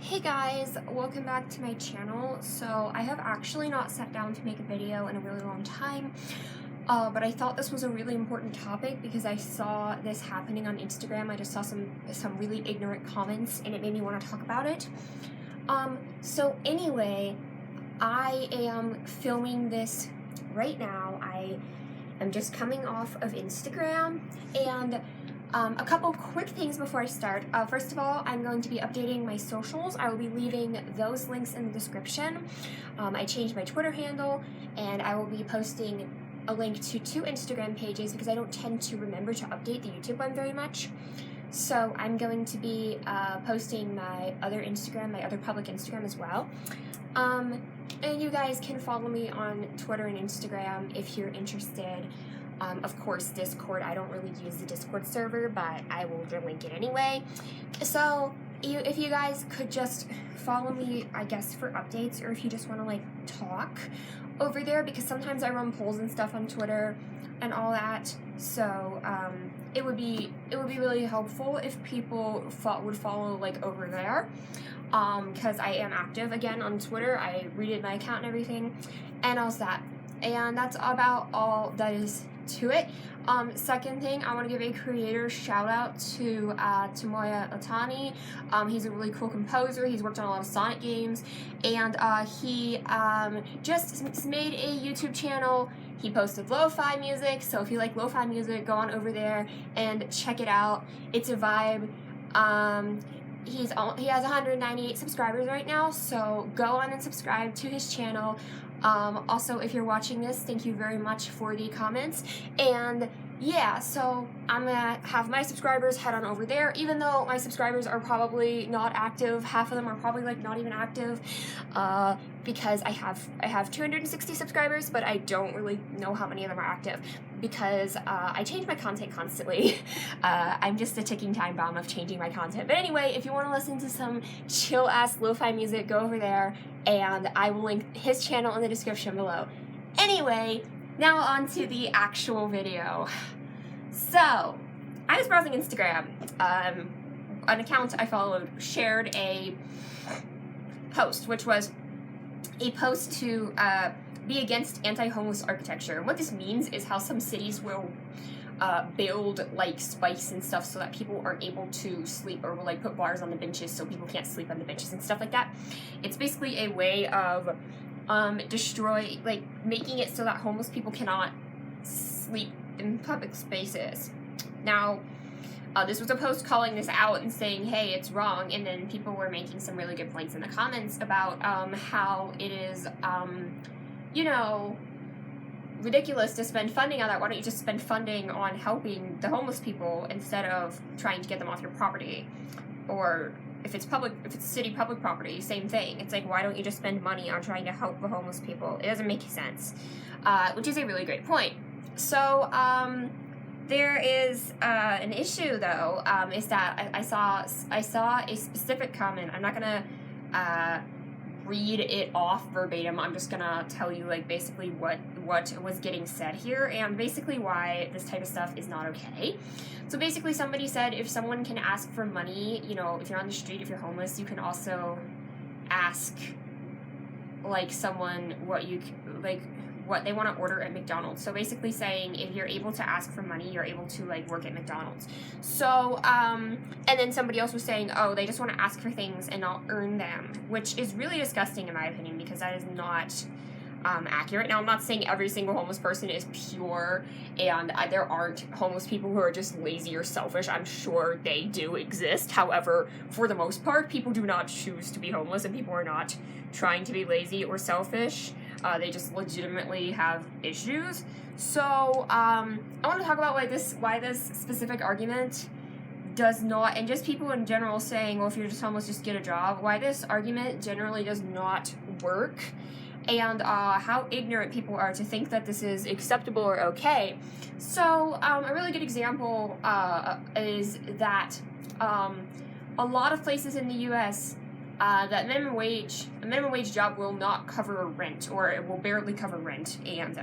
Hey guys, welcome back to my channel. So I have actually not sat down to make a video in a really long time, but I thought this was a really important topic because I saw this happening on Instagram. I just saw some really ignorant comments and it made me want to talk about it. So anyway, I am filming this right now. I am just coming off of Instagram, and a couple quick things before I start. First of all, I'm going to be updating my socials. I will be leaving those links in the description. I changed my Twitter handle, and I will be posting a link to 2 Instagram pages because I don't tend to remember to update the YouTube one very much. So I'm going to be posting my other Instagram, my other public Instagram as well. And you guys can follow me on Twitter and Instagram if you're interested. Of course, Discord, I don't really use the Discord server, but I will link it anyway. So, if you guys could just follow me, I guess, for updates, or if you just want to, talk over there, because sometimes I run polls and stuff on Twitter and all that, so, it would be really helpful if people would follow, over there, because I am active, again, on Twitter. I redid my account and everything, and all that. And that's about all that is to it. Second thing, I want to give a creator shout out to Tomoya Otani. He's a really cool composer. He's worked on a lot of Sonic games, and he just made a YouTube channel. He posted lo-fi music, so if you like lo-fi music, go on over there and check it out. It's a vibe. He has 198 subscribers right now, so go on and subscribe to his channel. Also, if you're watching this, thank you very much for the comments, and yeah, so I'm gonna have my subscribers head on over there, even though my subscribers are probably not active. Half of them are probably not even active, because I have 260 subscribers, but I don't really know how many of them are active because I change my content constantly. I'm just a ticking time bomb of changing my content. But anyway, if you want to listen to some chill ass lo-fi music, go over there, and I will link his channel in the description below. Anyway, now on to the actual video. So, I was browsing Instagram. An account I followed shared a post, which was a post to be against anti-homeless architecture. What this means is how some cities will build spikes and stuff so that people aren't able to sleep, or will put bars on the benches so people can't sleep on the benches and stuff like that. It's basically a way of making it so that homeless people cannot sleep in public spaces. Now, this was a post calling this out and saying, hey, it's wrong, and then people were making some really good points in the comments about how it is, ridiculous to spend funding on that. Why don't you just spend funding on helping the homeless people instead of trying to get them off your property? Or if it's city public property, same thing. It's why don't you just spend money on trying to help the homeless people? It doesn't make sense, which is a really great point. So, there is an issue though, is that I saw a specific comment. I'm not gonna read it off verbatim. I'm just gonna tell you basically what was getting said here, and basically why this type of stuff is not okay. So basically somebody said if someone can ask for money, if you're on the street, if you're homeless, you can also ask someone what they want to order at McDonald's. So basically saying if you're able to ask for money, you're able to work at McDonald's. So and then somebody else was saying, oh, they just want to ask for things and not earn them, which is really disgusting in my opinion, because that is not accurate. Now, I'm not saying every single homeless person is pure, and there aren't homeless people who are just lazy or selfish. I'm sure they do exist. However, for the most part, people do not choose to be homeless, and people are not trying to be lazy or selfish. They just legitimately have issues. So, I want to talk about why this specific argument does not, and just people in general saying, well, if you're just homeless, just get a job, why this argument generally does not work, and how ignorant people are to think that this is acceptable or okay. So, a really good example is that a lot of places in the U.S., that a minimum wage job will not cover rent, or it will barely cover rent, and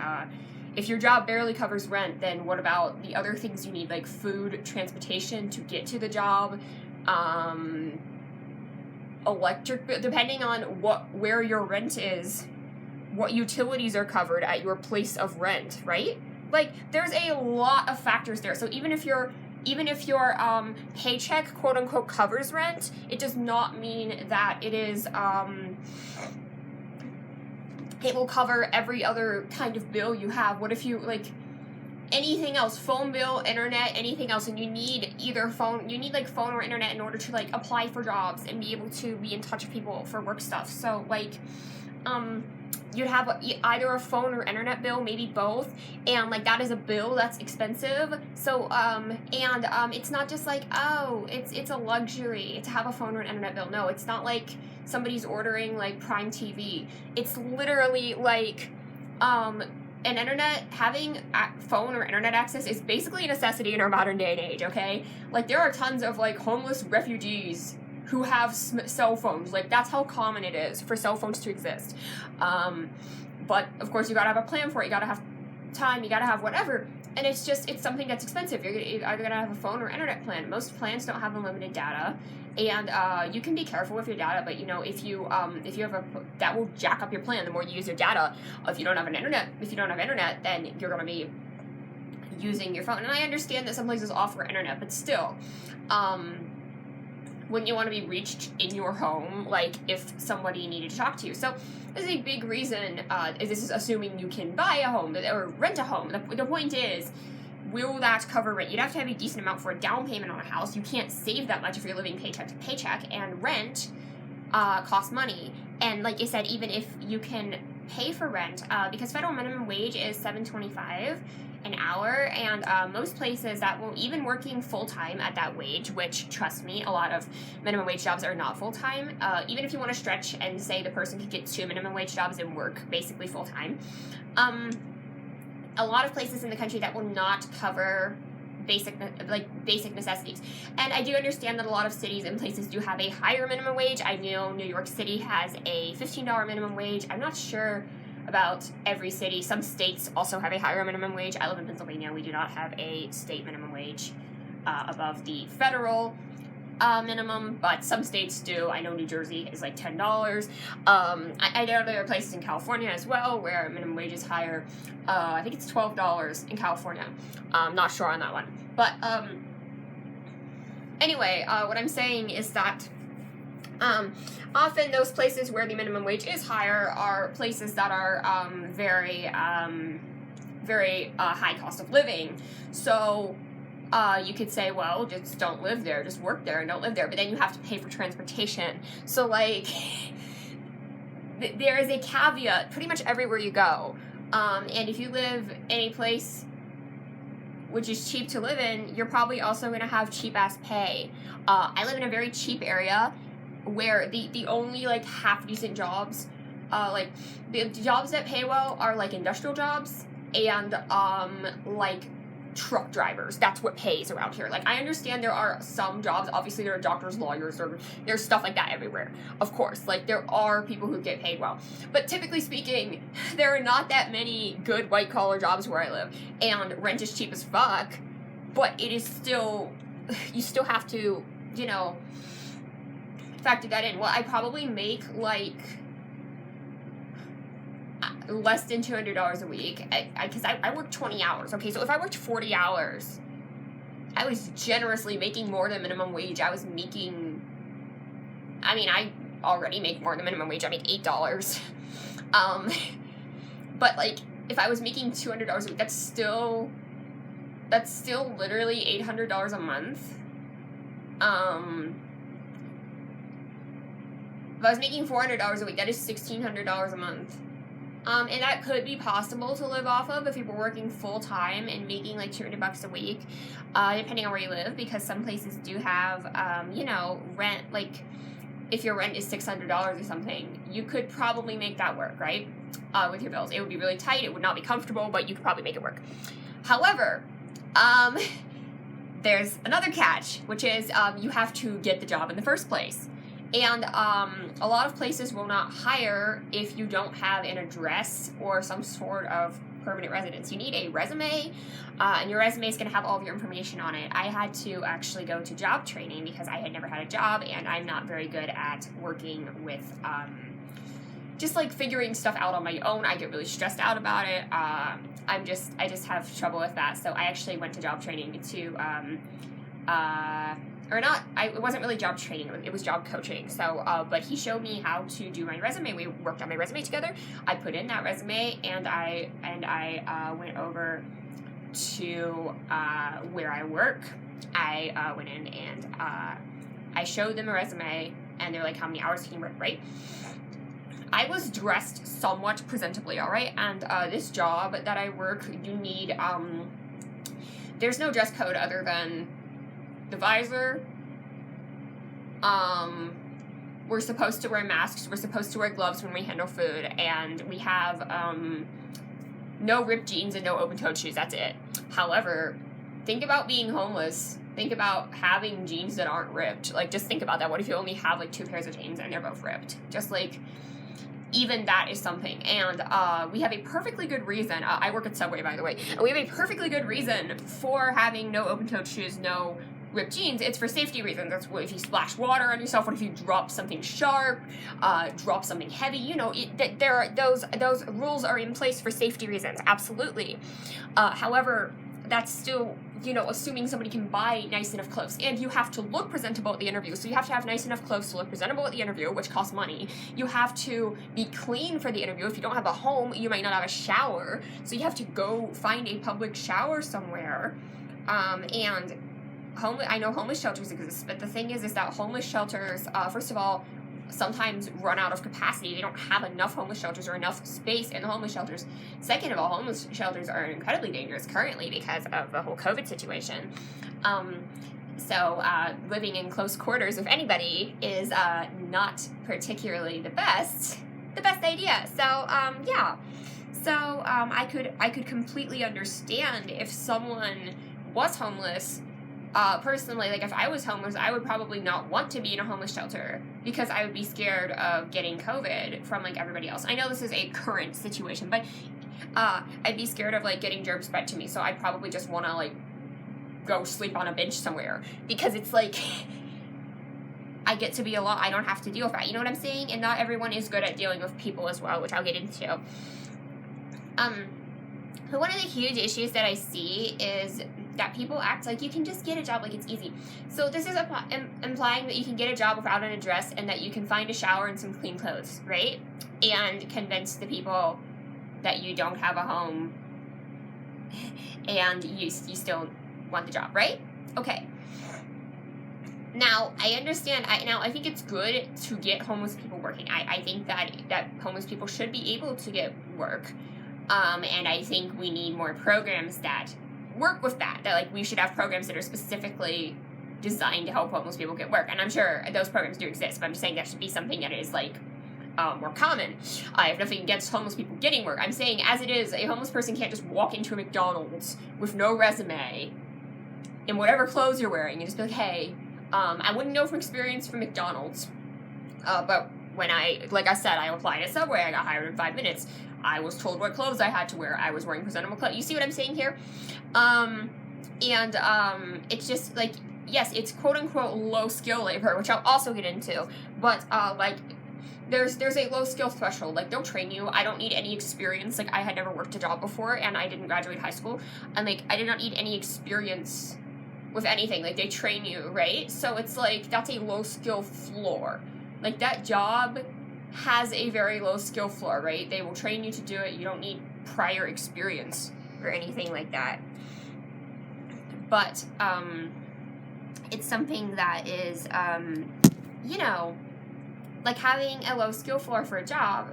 if your job barely covers rent, then what about the other things you need, like food, transportation to get to the job, electric bill, depending on where your rent is, what utilities are covered at your place of rent, right? Like, there's a lot of factors there. So even if your paycheck, quote unquote, covers rent, it does not mean that it is, it will cover every other kind of bill you have. What if you, like, anything else, phone bill, internet, anything else, and you need like phone or internet in order to, like, apply for jobs and be able to be in touch with people for work stuff. So, like, you'd have either a phone or internet bill, maybe both, and, like, that is a bill that's expensive. So, it's not just like, oh, it's a luxury to have a phone or an internet bill. No, it's not like somebody's ordering, like, Prime TV. It's literally, like, an internet, having phone or internet access is basically a necessity in our modern day and age, okay? Like, there are tons of, like, homeless refugees who have cell phones. Like, that's how common it is for cell phones to exist. But, of course, you gotta have a plan for it. You gotta have time. You gotta have whatever. And it's something that's expensive. You're either gonna have a phone or internet plan. Most plans don't have unlimited data. And you can be careful with your data, but, you know, if you have that will jack up your plan the more you use your data. If you don't have internet, then you're gonna be using your phone. And I understand that some places offer internet, but still, wouldn't you want to be reached in your home, like, if somebody needed to talk to you? So this is a big reason. This is assuming you can buy a home or rent a home. The point is, will that cover rent? You'd have to have a decent amount for a down payment on a house. You can't save that much if you're living paycheck to paycheck, and rent costs money. And like I said, even if you can pay for rent, because federal minimum wage is $7.25 an hour, and most places that will, even working full-time at that wage, which, trust me, a lot of minimum wage jobs are not full-time. Even if you want to stretch and say the person could get 2 minimum wage jobs and work basically full-time, a lot of places in the country that will not cover basic necessities. And I do understand that a lot of cities and places do have a higher minimum wage. I know New York City has a $15 minimum wage. I'm not sure about every city. Some states also have a higher minimum wage. I live in Pennsylvania. We do not have a state minimum wage above the federal minimum, but some states do. I know New Jersey is like $10. I know there are places in California as well where minimum wage is higher. I think it's $12 in California. I'm not sure on that one. But anyway, what I'm saying is that often those places where the minimum wage is higher are places that are very high cost of living. So you could say, well, just don't live there, just work there and don't live there, but then you have to pay for transportation. So, like, there is a caveat pretty much everywhere you go. And if you live in a place which is cheap to live in, you're probably also going to have cheap-ass pay. I live in a very cheap area where the only, like, half-decent jobs, like, the jobs that pay well are, like, industrial jobs and, like, truck drivers. That's what pays around here. Like, I understand there are some jobs, obviously there are doctors, lawyers, or there's stuff like that everywhere. Of course, like, there are people who get paid well. But typically speaking, there are not that many good white-collar jobs where I live. And rent is cheap as fuck, but it is still, you still have to, you know, factor that in. Well, I probably make, like, less than $200 a week, because I work 20 hours, okay? So if I worked 40 hours, I was generously making more than minimum wage. I was making, I mean, I already make more than minimum wage. I make $8. But, like, if I was making $200 a week, that's still literally $800 a month. If I was making $400 a week, that is $1,600 a month. And that could be possible to live off of if you were working full-time and making, like, $200 a week, depending on where you live, because some places do have, you know, rent, like, if your rent is $600 or something, you could probably make that work, right, with your bills. It would be really tight, it would not be comfortable, but you could probably make it work. However, there's another catch, which is you have to get the job in the first place. And a lot of places will not hire if you don't have an address or some sort of permanent residence. You need a resume, and your resume is going to have all of your information on it. I had to actually go to job training because I had never had a job, and I'm not very good at working with just like figuring stuff out on my own. I get really stressed out about it. I just have trouble with that. So I actually went to job training to it wasn't really job training, it was job coaching. So, but he showed me how to do my resume. We worked on my resume together. I put in that resume, and I went over to where I work. I went in and I showed them a resume, and they're like, how many hours can you work, right? I was dressed somewhat presentably, all right? And this job that I work, you need, there's no dress code other than the visor. We're supposed to wear masks, we're supposed to wear gloves when we handle food, and we have no ripped jeans and no open-toed shoes. That's it. However, think about being homeless. Think about having jeans that aren't ripped. Like, just think about that. What if you only have like 2 pairs of jeans and they're both ripped? Just like, even that is something. And we have a perfectly good reason. I work at Subway, by the way. And we have a perfectly good reason for having no open-toed shoes, no ripped jeans. It's for safety reasons. That's what if you splash water on yourself, what if you drop something sharp, drop something heavy, you know, there are those rules are in place for safety reasons, absolutely. However, that's still, you know, assuming somebody can buy nice enough clothes, and you have to look presentable at the interview, so you have to have nice enough clothes to look presentable at the interview, which costs money. You have to be clean for the interview. If you don't have a home, you might not have a shower, so you have to go find a public shower somewhere, and I know homeless shelters exist, but the thing is that homeless shelters, first of all, sometimes run out of capacity. They don't have enough homeless shelters or enough space in the homeless shelters. Second of all, homeless shelters are incredibly dangerous currently because of the whole COVID situation. So living in close quarters with anybody is not particularly the best idea. So yeah. So I could completely understand if someone was homeless. Personally, like if I was homeless, I would probably not want to be in a homeless shelter because I would be scared of getting COVID from like everybody else. I know this is a current situation, but I'd be scared of like getting germs spread to me, so I'd probably just want to like go sleep on a bench somewhere because it's like I get to be alone. I don't have to deal with that. You know what I'm saying? And not everyone is good at dealing with people as well, which I'll get into. But one of the huge issues that I see is that people act like you can just get a job like it's easy. So this is implying that you can get a job without an address and that you can find a shower and some clean clothes, right? And convince the people that you don't have a home and you still want the job, right? Okay. Now, I understand, I think it's good to get homeless people working. I think that homeless people should be able to get work. And I think we need more programs that work with that like we should have programs that are specifically designed to help homeless people get work, and I'm sure those programs do exist, but I'm just saying that should be something that is like more common. I have nothing against homeless people getting work. I'm saying as it is, a homeless person can't just walk into a McDonald's with no resume in whatever clothes you're wearing and just be like, hey, I wouldn't know from experience from McDonald's, but when like I said, I applied at Subway, I got hired in 5 minutes. I was told what clothes I had to wear. I was wearing presentable clothes. You see what I'm saying here? It's just like, yes, it's quote unquote low skill labor, which I'll also get into, but like there's a low skill threshold. Like they'll train you. I don't need any experience. Like I had never worked a job before and I didn't graduate high school, and like I did not need any experience with anything. Like they train you, right? So it's like that's a low skill floor. Like that job has a very low skill floor, right? They will train you to do it. You don't need prior experience or anything like that. But it's something that is, you know, like having a low skill floor for a job.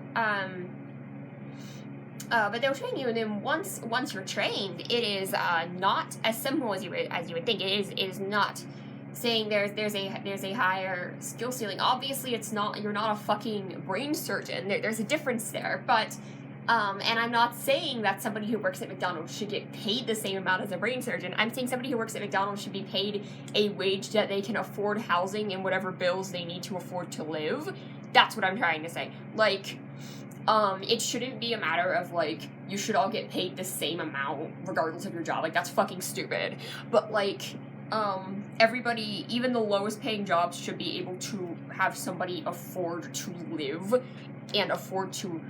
But they'll train you, and then once you're trained, it is not as simple as you would think. It is not saying there's a higher skill ceiling. Obviously, it's not. You're not a fucking brain surgeon. There's a difference there, but and I'm not saying that somebody who works at McDonald's should get paid the same amount as a brain surgeon. I'm saying somebody who works at McDonald's should be paid a wage that they can afford housing and whatever bills they need to afford to live. That's what I'm trying to say. Like, it shouldn't be a matter of, like, you should all get paid the same amount regardless of your job. Like, that's fucking stupid. But, like, everybody, even the lowest paying jobs, should be able to have somebody afford to live and afford to,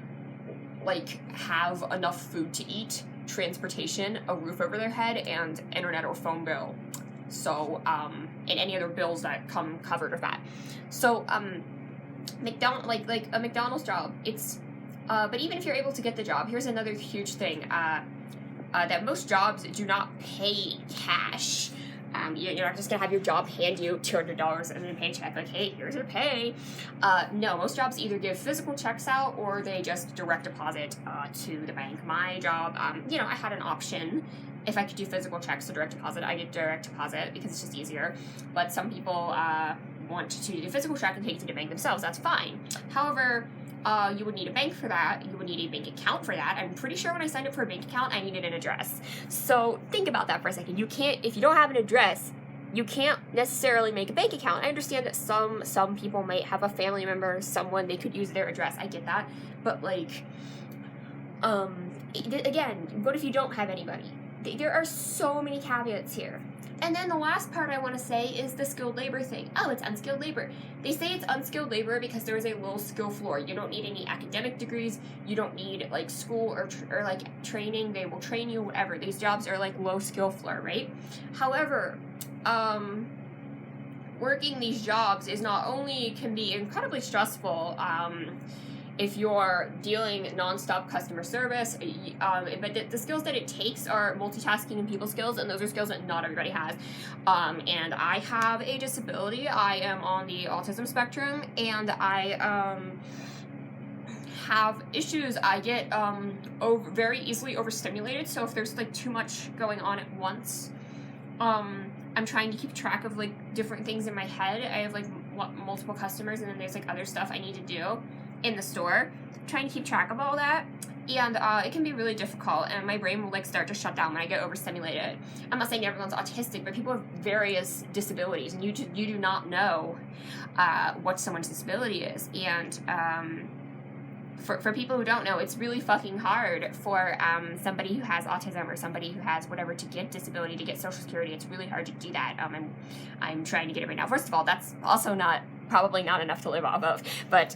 like, have enough food to eat, transportation, a roof over their head, and internet or phone bill. So, and any other bills that come covered with that. So, like a McDonald's job, it's, but even if you're able to get the job, here's another huge thing, that most jobs do not pay cash. You're not just gonna have your job hand you $200 in a paycheck, like, hey, here's your pay. No, most jobs either give physical checks out or they just direct deposit to the bank. My job, I had an option. If I could do physical checks or direct deposit, I did direct deposit because it's just easier. But some people want to do physical check and take it to the bank themselves. That's fine. However, you would need a bank for that. You would need a bank account for that. I'm pretty sure when I signed up for a bank account, I needed an address. So think about that for a second. You can't, if you don't have an address, you can't necessarily make a bank account. I understand that some people might have a family member, someone they could use their address. I get that. But, like, again, what if you don't have anybody? There are so many caveats here. And then the last part I want to say is the skilled labor thing. Oh, it's unskilled labor. They say it's unskilled labor because there is a low skill floor. You don't need any academic degrees. You don't need, like, school or like, training. They will train you, whatever. These jobs are, like, low skill floor, right? However, working these jobs is not only can be incredibly stressful, if you're dealing nonstop customer service, but the skills that it takes are multitasking and people skills, and those are skills that not everybody has. And I have a disability. I am on the autism spectrum, and I have issues. I get very easily overstimulated, so if there's, like, too much going on at once, I'm trying to keep track of, like, different things in my head. I have, like, multiple customers, and then there's, like, other stuff I need to do in the store, trying to keep track of all that, and it can be really difficult, and my brain will, like, start to shut down when I get overstimulated. I'm not saying everyone's autistic, but people have various disabilities, and you do not know what someone's disability is, and for people who don't know, it's really fucking hard for somebody who has autism or somebody who has whatever to get disability, to get Social Security. It's really hard to do that. I'm trying to get it right now. First of all, that's also probably not enough to live off of, but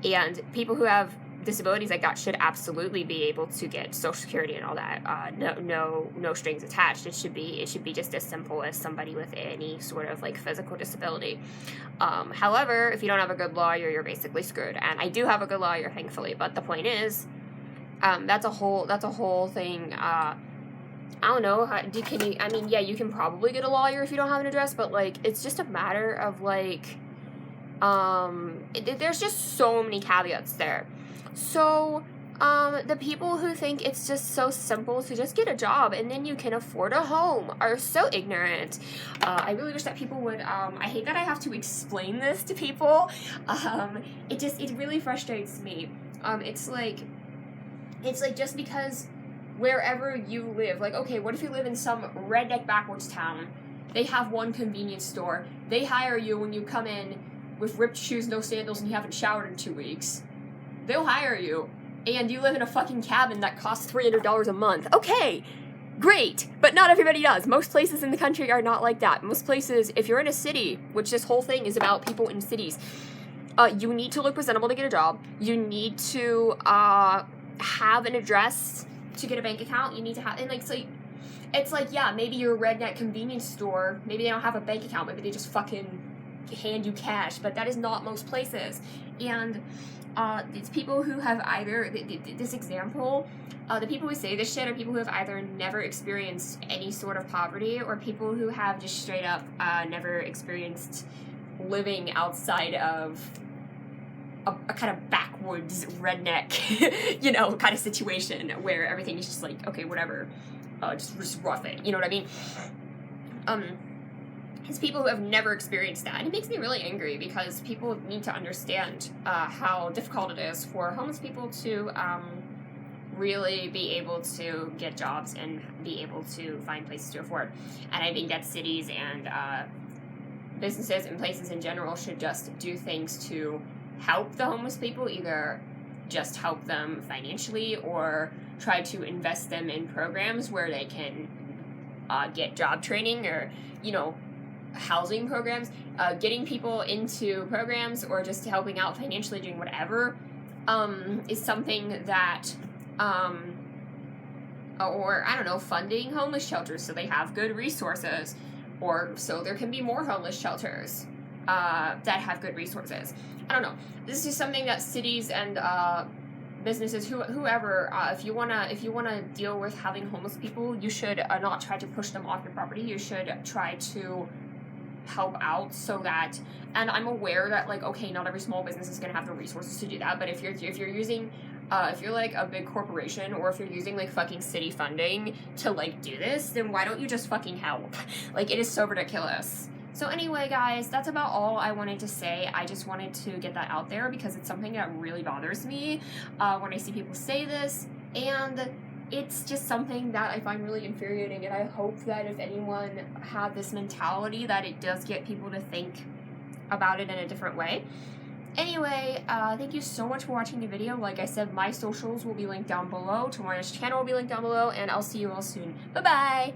and people who have disabilities like that should absolutely be able to get Social Security and all that. No strings attached. It should be just as simple as somebody with any sort of, like, physical disability. However, if you don't have a good lawyer, you're basically screwed. And I do have a good lawyer, thankfully. But the point is, that's a whole thing. I don't know. You can probably get a lawyer if you don't have an address, but, like, it's just a matter of, like, there's just so many caveats there. So, the people who think it's just so simple to just get a job and then you can afford a home are so ignorant. I really wish that people would, I hate that I have to explain this to people. It really frustrates me. It's like just because wherever you live, like, okay, what if you live in some redneck backwoods town? They have one convenience store. They hire you when you come in with ripped shoes, no sandals, and you haven't showered in 2 weeks. They'll hire you, and you live in a fucking cabin that costs $300 a month. Okay, great, but not everybody does. Most places in the country are not like that. Most places, if you're in a city, which this whole thing is about people in cities, you need to look presentable to get a job. You need to have an address to get a bank account. You need to have, and, like, so it's like, yeah, maybe your redneck convenience store, maybe they don't have a bank account, maybe they just fucking hand you cash, but that is not most places. And it's people who have either, this example, the people who say this shit are people who have either never experienced any sort of poverty, or people who have just straight up never experienced living outside of a kind of backwoods redneck, kind of situation where everything is just like, okay, whatever, just rough it, you know what I mean? It's people who have never experienced that, and it makes me really angry because people need to understand how difficult it is for homeless people to really be able to get jobs and be able to find places to afford. And I think that cities and businesses and places in general should just do things to help the homeless people, either just help them financially or try to invest them in programs where they can get job training or, housing programs, getting people into programs or just helping out financially, doing whatever, is something that, or I don't know, funding homeless shelters so they have good resources, or so there can be more homeless shelters that have good resources. I don't know. This is something that cities and businesses, whoever, if you wanna deal with having homeless people, you should not try to push them off your property. You should try to help out so that, and I'm aware that, like, okay, not every small business is gonna have the resources to do that, but if you're using if you're like a big corporation, or if you're using like fucking city funding to like do this, then why don't you just fucking help? Like, it is so ridiculous. So anyway, guys, that's about all I wanted to say. I just wanted to get that out there because it's something that really bothers me when I see people say this, and it's just something that I find really infuriating, and I hope that if anyone had this mentality, that it does get people to think about it in a different way. Anyway, thank you so much for watching the video. Like I said, my socials will be linked down below. Tamara's channel will be linked down below, and I'll see you all soon. Bye-bye!